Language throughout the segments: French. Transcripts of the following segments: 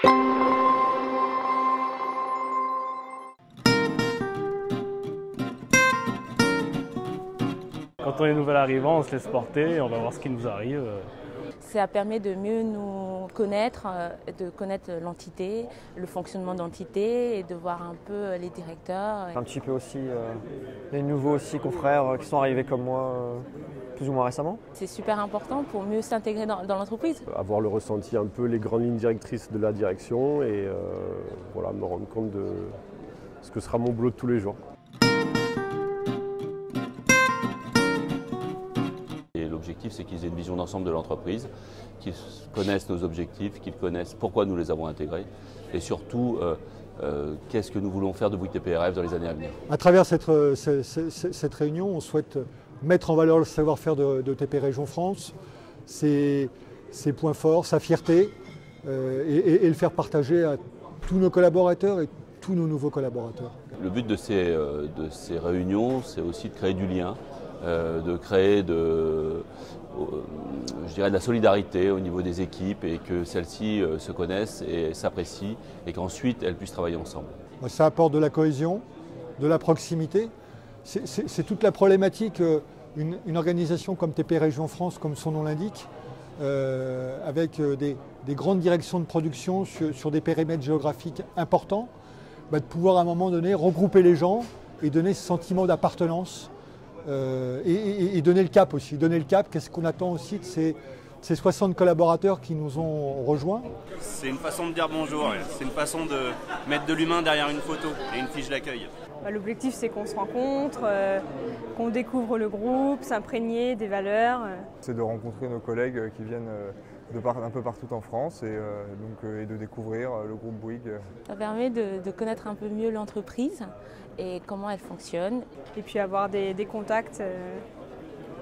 Quand on est nouvel arrivant, on se laisse porter, on va voir ce qui nous arrive. Ça permet de mieux nous connaître, de connaître l'entité, le fonctionnement d'entité et de voir un peu les directeurs. Un petit peu aussi les nouveaux aussi confrères qui sont arrivés comme moi plus ou moins récemment. C'est super important pour mieux s'intégrer dans l'entreprise. Avoir le ressenti un peu les grandes lignes directrices de la direction et voilà, me rendre compte de ce que sera mon boulot de tous les jours. L'objectif, c'est qu'ils aient une vision d'ensemble de l'entreprise, qu'ils connaissent nos objectifs, qu'ils connaissent pourquoi nous les avons intégrés et surtout qu'est-ce que nous voulons faire de Bouygues TPRF dans les années à venir. À travers cette réunion, on souhaite mettre en valeur le savoir-faire de TP Région France, ses points forts, sa fierté et le faire partager à tous nos collaborateurs et tous nos nouveaux collaborateurs. Le but de ces réunions, c'est aussi de créer du lien, de créer je dirais de la solidarité au niveau des équipes et que celles-ci se connaissent et s'apprécient et qu'ensuite elles puissent travailler ensemble. Ça apporte de la cohésion, de la proximité. C'est toute la problématique, une organisation comme TP Région France, comme son nom l'indique, avec des grandes directions de production sur des périmètres géographiques importants, de pouvoir à un moment donné regrouper les gens et donner ce sentiment d'appartenance. Et donner le cap aussi. Donner le cap, qu'est-ce qu'on attend aussi de ces 60 collaborateurs qui nous ont rejoints. C'est une façon de dire bonjour, c'est une façon de mettre de l'humain derrière une photo et une fiche d'accueil. L'objectif, c'est qu'on se rencontre, qu'on découvre le groupe, s'imprégner des valeurs. C'est de rencontrer nos collègues qui viennent un peu partout en France et de découvrir le groupe Bouygues. Ça permet de connaître un peu mieux l'entreprise et comment elle fonctionne. Et puis avoir des contacts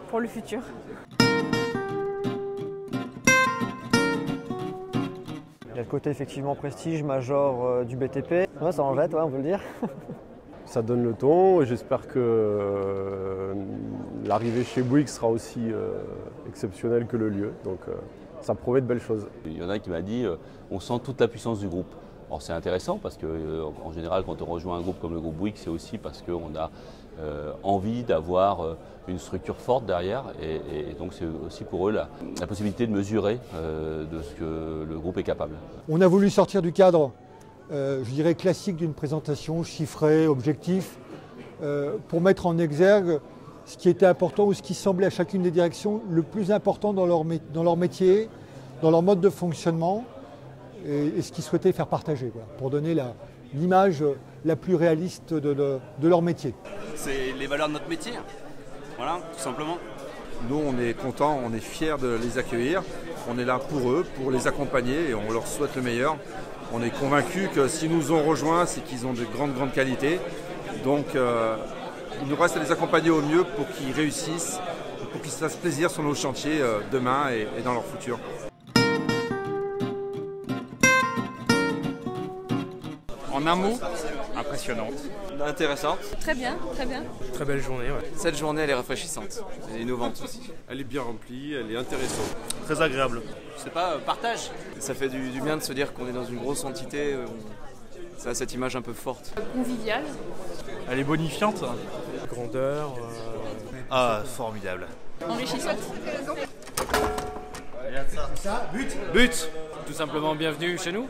pour le futur. Il y a le côté effectivement prestige, major du BTP. Ouais, ça en jette, ouais, on peut le dire. Ça donne le ton et j'espère que l'arrivée chez Bouygues sera aussi exceptionnelle que le lieu. Donc ça promet de belles choses. Il y en a qui m'a dit on sent toute la puissance du groupe. Alors c'est intéressant parce qu'en général quand on rejoint un groupe comme le groupe Bouygues, c'est aussi parce qu'on a envie d'avoir une structure forte derrière et donc c'est aussi pour eux la possibilité de mesurer de ce que le groupe est capable. On a voulu sortir du cadre, je dirais classique d'une présentation chiffrée, objectif, pour mettre en exergue ce qui était important ou ce qui semblait à chacune des directions le plus important dans leur métier, dans leur mode de fonctionnement et ce qu'ils souhaitaient faire partager, pour donner l'image la plus réaliste de leur métier. C'est les valeurs de notre métier, voilà, tout simplement. Nous, on est contents, on est fiers de les accueillir, on est là pour eux, pour les accompagner et on leur souhaite le meilleur. On est convaincus que s'ils nous ont rejoints, c'est qu'ils ont de grandes qualités. Donc, il nous reste à les accompagner au mieux pour qu'ils réussissent, pour qu'ils se fassent plaisir sur nos chantiers demain et dans leur futur. En un mot, impressionnante. Intéressante. Très bien, très bien. Très belle journée, ouais. Cette journée, elle est rafraîchissante. Elle est innovante aussi. Elle est bien remplie, elle est intéressante. Très agréable. C'est pas partage. Ça fait du bien de se dire qu'on est dans une grosse entité. Ça a cette image un peu forte. Convivial. Elle est bonifiante. Grandeur. Ah, formidable. Enrichissante. Regarde ça. But. Tout simplement, bienvenue chez nous.